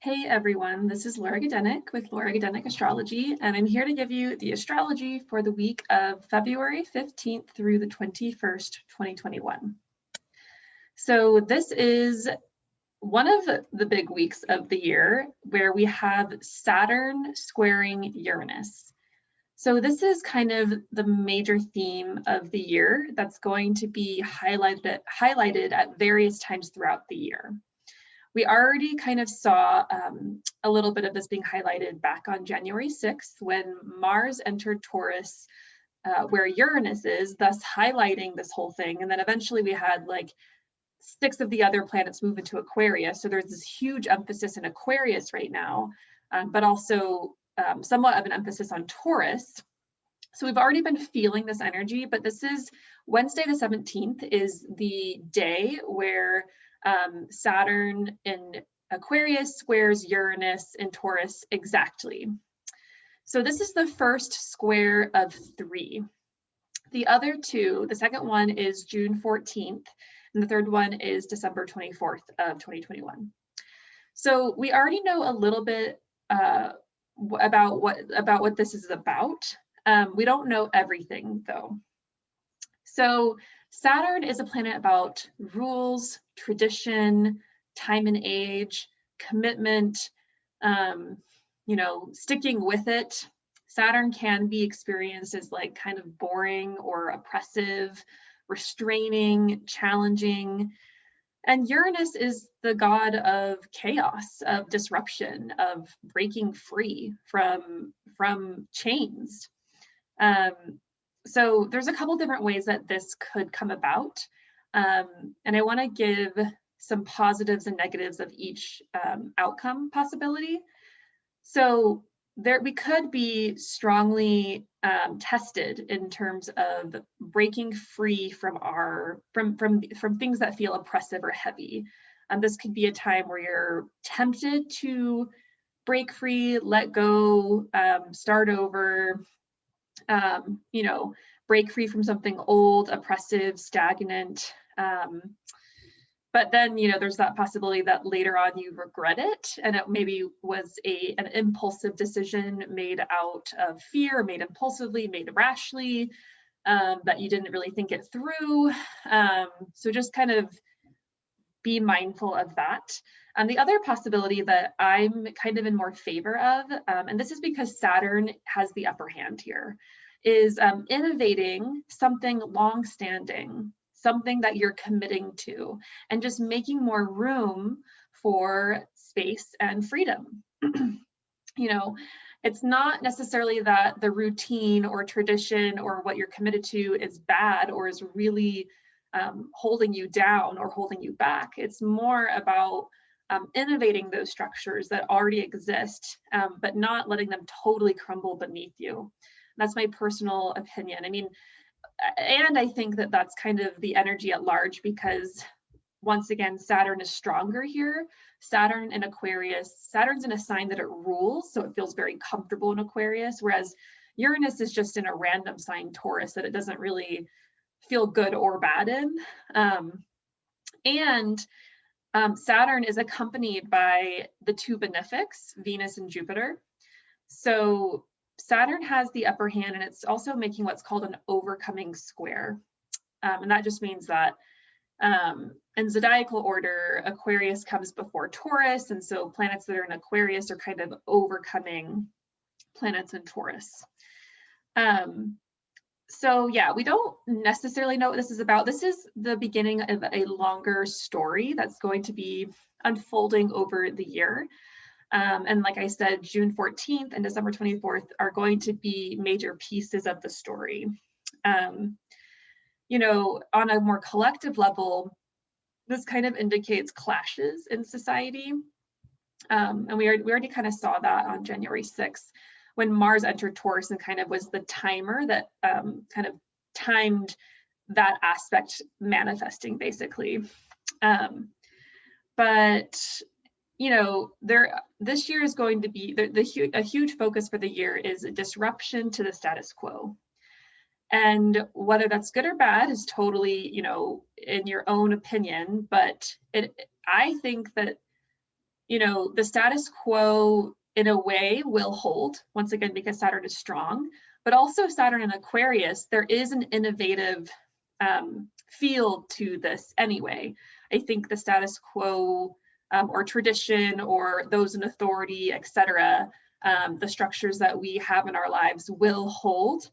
Hey everyone, this is Laura Gadenik with Laura Gadenik Astrology, and I'm here to give you the astrology for the week of February 15th through the 21st, 2021. So this is one of the big weeks of the year where we have Saturn squaring Uranus. So this is kind of the major theme of the year that's going to be highlighted at various times throughout the year. We already kind of saw a little bit of this being highlighted back on January 6th when Mars entered Taurus, where Uranus is, thus highlighting this whole thing. And then eventually we had like 6 of the other planets move into Aquarius. So there's this huge emphasis in Aquarius right now, but also somewhat of an emphasis on Taurus. So we've already been feeling this energy, but this is Wednesday the 17th is the day where Saturn in Aquarius squares Uranus in Taurus exactly. So this is the first square of 3. The other 2, the second one is June 14th, and the third one is December 24th of 2021. So we already know a little bit about what this is about. We don't know everything though. So Saturn is a planet about rules, tradition, time and age, commitment, sticking with it. Saturn can be experienced as like kind of boring or oppressive, restraining, challenging. And Uranus is the god of chaos, of disruption, of breaking free from chains. So there's a couple different ways that this could come about. And I want to give some positives and negatives of each outcome possibility. So we could be strongly tested in terms of breaking free from things that feel oppressive or heavy. This could be a time where you're tempted to break free, let go, start over, break free from something old, oppressive, stagnant. But then, there's that possibility that later on you regret it, and it maybe was an impulsive decision made out of fear, made impulsively, made rashly, that you didn't really think it through. So just kind of be mindful of that. And the other possibility that I'm kind of in more favor of, and this is because Saturn has the upper hand here, is innovating something long-standing, something that you're committing to, and just making more room for space and freedom. It's not necessarily that the routine or tradition or what you're committed to is bad or is really holding you down or holding you back. It's more about innovating those structures that already exist, but not letting them totally crumble beneath you. That's my personal opinion. And I think that that's kind of the energy at large because once again, Saturn is stronger here. Saturn in Aquarius, Saturn's in a sign that it rules, so it feels very comfortable in Aquarius, whereas Uranus is just in a random sign, Taurus, that it doesn't really feel good or bad in. Saturn is accompanied by the 2 benefics, Venus and Jupiter. So Saturn has the upper hand, and it's also making what's called an overcoming square. And that just means that in zodiacal order, Aquarius comes before Taurus, and so planets that are in Aquarius are kind of overcoming planets in Taurus. So yeah, we don't necessarily know what this is about. This is the beginning of a longer story that's going to be unfolding over the year. And like I said, June 14th and December 24th are going to be major pieces of the story. On a more collective level, this kind of indicates clashes in society. And we already kind of saw that on January 6th when Mars entered Taurus and kind of was the timer that kind of timed that aspect manifesting basically. But this year is going to be a huge focus for the year is a disruption to the status quo. And whether that's good or bad is totally, in your own opinion, but I think that you know, the status quo in a way will hold, once again, because Saturn is strong, but also Saturn in Aquarius, there is an innovative field to this anyway. I think the status quo or tradition or those in authority, etc., the structures that we have in our lives will hold,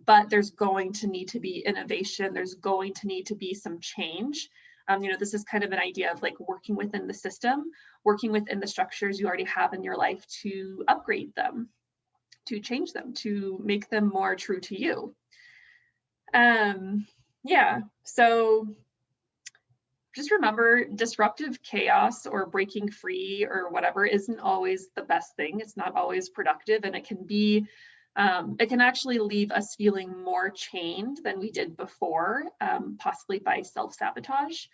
but there's going to need to be innovation. There's going to need to be some change. You know, this is kind of an idea of like working within the system, working within the structures you already have in your life to upgrade them, to change them, to make them more true to you. Yeah, so just remember, disruptive chaos or breaking free or whatever isn't always the best thing. It's not always productive, and it can be, it can actually leave us feeling more chained than we did before, possibly by self-sabotage.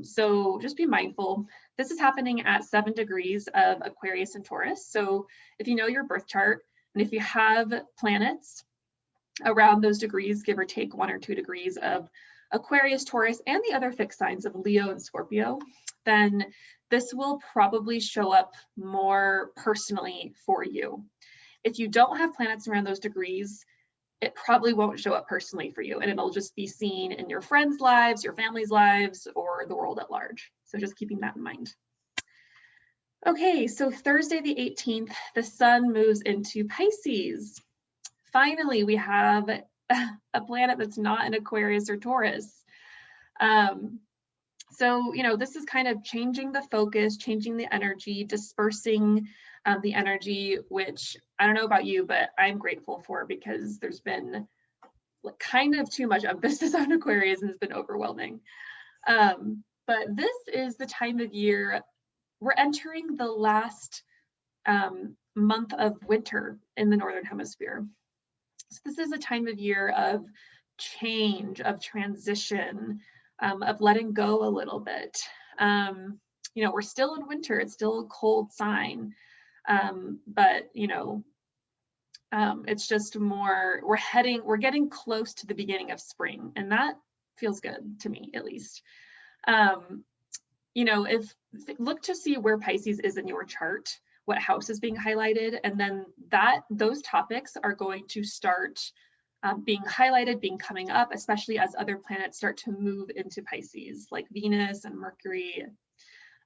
So just be mindful. This is happening at 7 degrees of Aquarius and Taurus. So if you know your birth chart, and if you have planets around those degrees, give or take 1 or 2 degrees of Aquarius, Taurus, and the other fixed signs of Leo and Scorpio, then this will probably show up more personally for you. If you don't have planets around those degrees, it probably won't show up personally for you, and it'll just be seen in your friends' lives, your family's lives, or the world at large. So just keeping that in mind. Okay, so Thursday the 18th, the sun moves into Pisces. Finally, we have a planet that's not in Aquarius or Taurus. So, you know, this is kind of changing the focus, changing the energy, dispersing the energy, which I don't know about you, but I'm grateful for, because there's been like kind of too much emphasis on Aquarius and it's been overwhelming. But this is the time of year, we're entering the last month of winter in the Northern Hemisphere. So this is a time of year of change, of transition, of letting go a little bit. You know, we're still in winter, it's still a cold sign, but you know, it's just more, we're getting close to the beginning of spring, and that feels good to me, at least. You know, look to see where Pisces is in your chart, what house is being highlighted, and then those topics are going to start being highlighted, coming up, especially as other planets start to move into Pisces, like Venus and Mercury,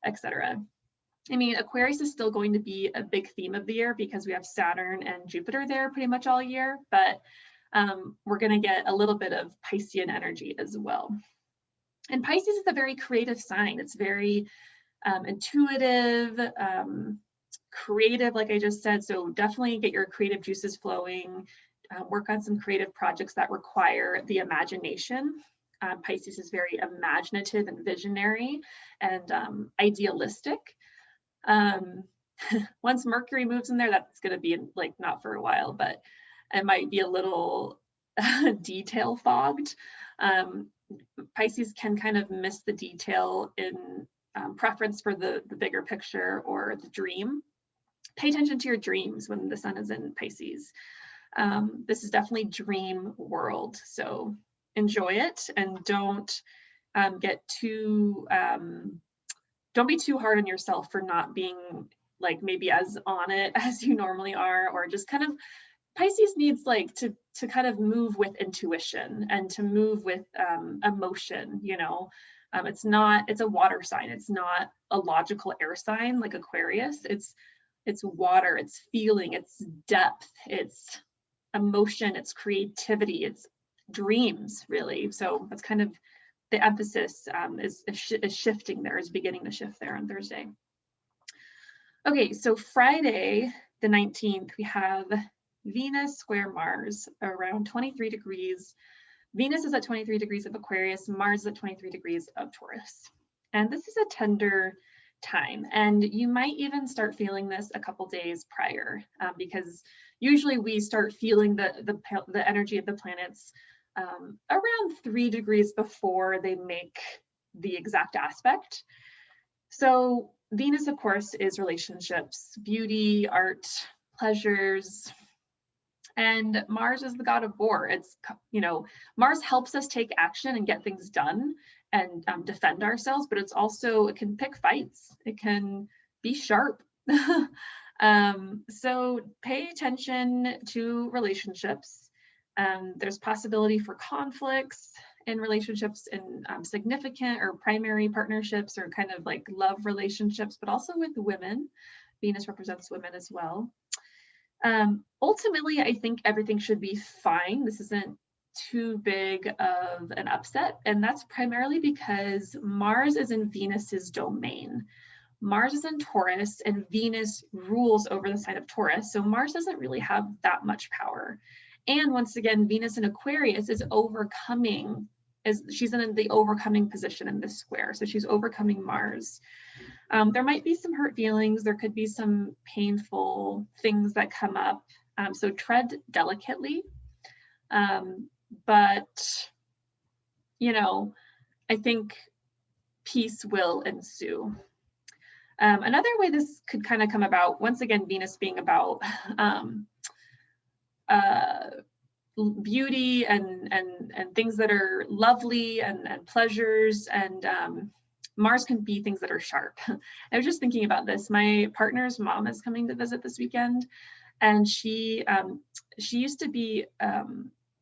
etc. I mean, Aquarius is still going to be a big theme of the year because we have Saturn and Jupiter there pretty much all year, but we're going to get a little bit of Piscean energy as well. And Pisces is a very creative sign. It's very intuitive, creative, like I just said. So definitely get your creative juices flowing, work on some creative projects that require the imagination. Pisces is very imaginative and visionary and idealistic. Once Mercury moves in there, that's going to be like not for a while, but it might be a little detail fogged. Pisces can kind of miss the detail in preference for the bigger picture or the dream. Pay attention to your dreams when the sun is in Pisces. This is definitely dream world, so enjoy it, and don't be too hard on yourself for not being like maybe as on it as you normally are, or just kind of, Pisces needs like to kind of move with intuition and to move with emotion, you know. It's a water sign. It's not a logical air sign like Aquarius. It's water, it's feeling, it's depth, it's emotion, it's creativity, it's dreams, really. So that's kind of the emphasis is shifting there, is beginning to shift there on Thursday. Okay, so Friday the 19th, we have Venus square Mars around 23 degrees. Venus is at 23 degrees of Aquarius, Mars is at 23 degrees of Taurus. And this is a tender time, and you might even start feeling this a couple days prior, because usually we start feeling the energy of the planets around 3 degrees before they make the exact aspect. So Venus, of course, is relationships, beauty, art, pleasures, and Mars is the god of war. It's, you know, Mars helps us take action and get things done and defend ourselves, but it can pick fights. It can be sharp. So pay attention to relationships. There's possibility for conflicts in relationships, in significant or primary partnerships, or kind of like love relationships, but also with women. Venus represents women as well. Ultimately, I think everything should be fine. This isn't too big of an upset, and that's primarily because Mars is in Venus's domain. Mars is in Taurus, and Venus rules over the sign of Taurus, so Mars doesn't really have that much power. And once again, Venus in Aquarius is overcoming, she's in the overcoming position in this square, so she's overcoming Mars. There might be some hurt feelings, there could be some painful things that come up, so tread delicately. But, you know, I think peace will ensue. Another way this could kind of come about, once again, Venus being about beauty and things that are lovely and pleasures, and Mars can be things that are sharp. I was just thinking about this. My partner's mom is coming to visit this weekend, and she used to be,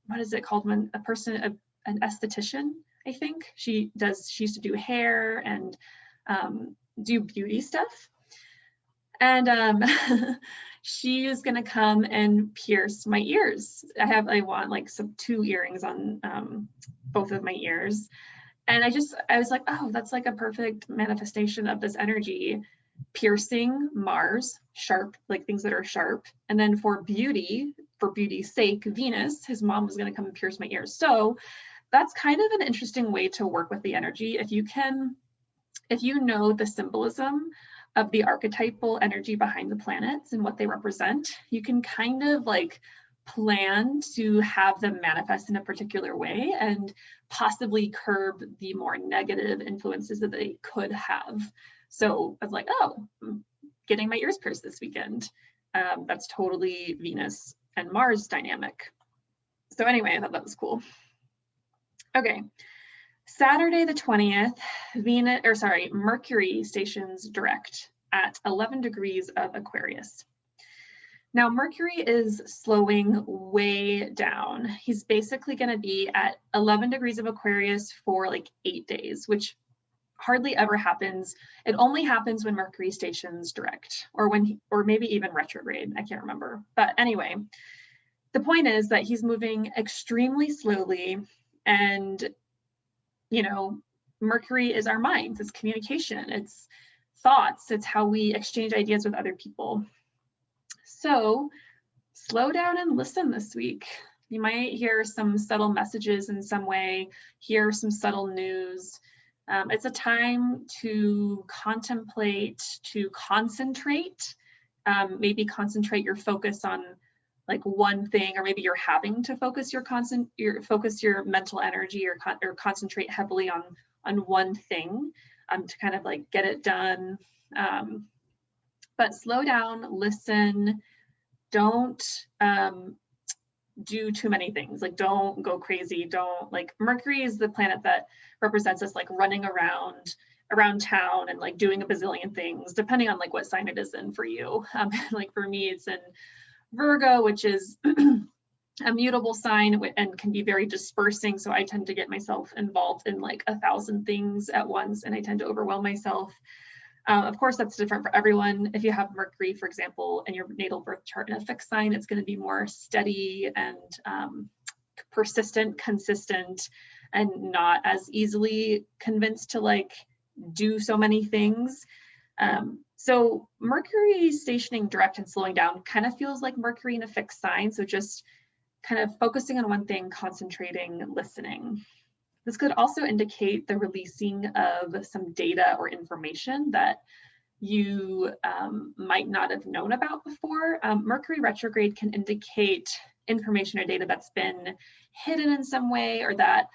what is it called when a person, an esthetician, I think. She used to do hair and do beauty stuff. And she is gonna come and pierce my ears. I want like some 2 earrings on both of my ears. And I was like, oh, that's like a perfect manifestation of this energy, piercing Mars, sharp, like things that are sharp. And then for beauty's sake, Venus, his mom was gonna come and pierce my ears. So that's kind of an interesting way to work with the energy. If you know the symbolism of the archetypal energy behind the planets and what they represent, you can kind of like plan to have them manifest in a particular way and possibly curb the more negative influences that they could have. So I was like, oh, I'm getting my ears pierced this weekend. That's totally Venus and Mars dynamic. So anyway, I thought that was cool. Okay. Saturday the 20th, Mercury stations direct at 11 degrees of Aquarius. Now, Mercury is slowing way down. He's basically going to be at 11 degrees of Aquarius for like 8 days, which hardly ever happens. It only happens when Mercury stations direct, or maybe even retrograde. I can't remember. But anyway, the point is that he's moving extremely slowly, and you know, Mercury is our minds, it's communication, it's thoughts, it's how we exchange ideas with other people. So slow down and listen this week. You might hear some subtle messages in some way, hear some subtle news. It's a time to contemplate, to concentrate, maybe concentrate your focus on like one thing, or maybe you're having to focus your mental energy or concentrate heavily on one thing to kind of like get it done. But slow down, listen, don't do too many things. Like don't go crazy. Don't like, Mercury is the planet that represents us like running around town and like doing a bazillion things, depending on like what sign it is in for you. Like for me, it's in Virgo, which is a mutable sign and can be very dispersing. So I tend to get myself involved in like 1,000 things at once, and I tend to overwhelm myself. Of course, that's different for everyone. If you have Mercury, for example, in your natal birth chart in a fixed sign, it's going to be more steady and persistent, consistent, and not as easily convinced to like do so many things. So Mercury stationing direct and slowing down kind of feels like Mercury in a fixed sign. So just kind of focusing on one thing, concentrating, listening. This could also indicate the releasing of some data or information that you might not have known about before. Mercury retrograde can indicate information or data that's been hidden in some way, or that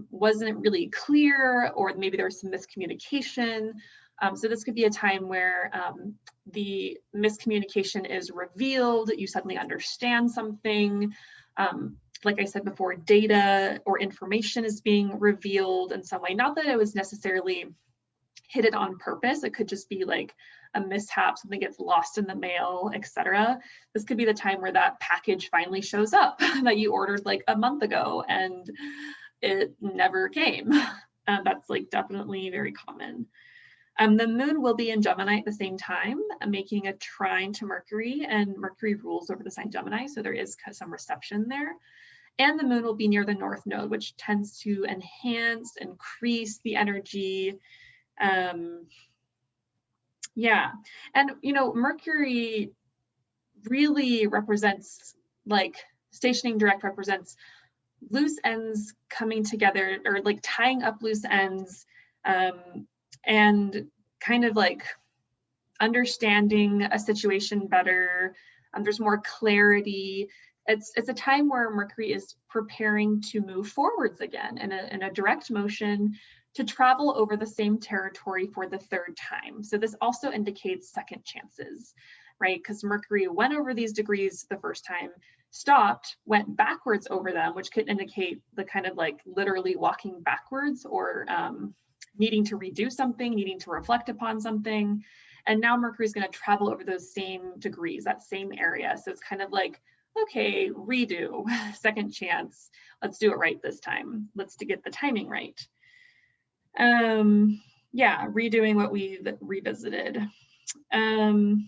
wasn't really clear, or maybe there was some miscommunication. So this could be a time where the miscommunication is revealed, you suddenly understand something. Like I said before, data or information is being revealed in some way. Not that it was necessarily hid it on purpose. It could just be like a mishap, something gets lost in the mail, etc. This could be the time where that package finally shows up that you ordered like a month ago and it never came. That's like definitely very common. The moon will be in Gemini at the same time, making a trine to Mercury, and Mercury rules over the sign Gemini, so there is some reception there. And the moon will be near the north node, which tends to enhance, increase the energy. Yeah, and Mercury really represents, like, stationing direct represents loose ends coming together, or like tying up loose ends, and kind of like understanding a situation better. There's more clarity. It's a time where Mercury is preparing to move forwards again in a direct motion, to travel over the same territory for the third time. So this also indicates second chances, right? Because Mercury went over these degrees the first time, stopped, went backwards over them, which could indicate the kind of like literally walking backwards, or needing to redo something, needing to reflect upon something. And now Mercury is going to travel over those same degrees, that same area. So it's kind of like, okay, redo, second chance. Let's do it right this time. Let's get the timing right. Yeah, redoing what we revisited. And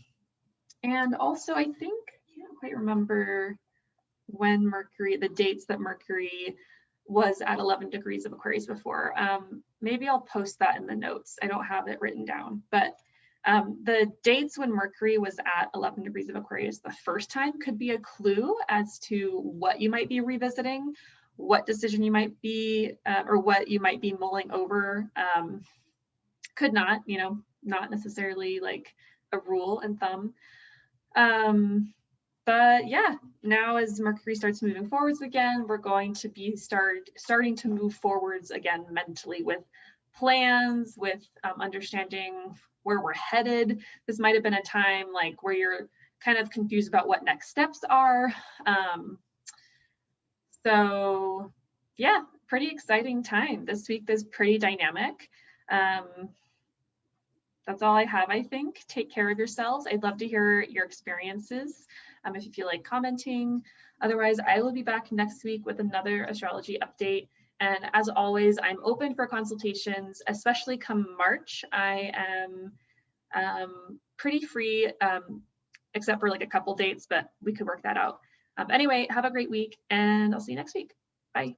also, I think, I can't quite remember when Mercury, the dates that Mercury was at 11 degrees of Aquarius before. Maybe I'll post that in the notes. I don't have it written down, but the dates when Mercury was at 11 degrees of Aquarius the first time could be a clue as to what you might be revisiting, what decision you might be, or what you might be mulling over. Could not, not necessarily like a rule and thumb. But yeah, now as Mercury starts moving forwards again, we're going to be starting to move forwards again mentally, with plans, with understanding where we're headed. This might have been a time like where you're kind of confused about what next steps are. So yeah, pretty exciting time. This week is pretty dynamic. That's all I have, I think. Take care of yourselves. I'd love to hear your experiences, if you feel like commenting. Otherwise, I will be back next week with another astrology update. And as always, I'm open for consultations, especially come March. I am pretty free, except for like a couple dates, but we could work that out. Anyway, have a great week, and I'll see you next week. Bye.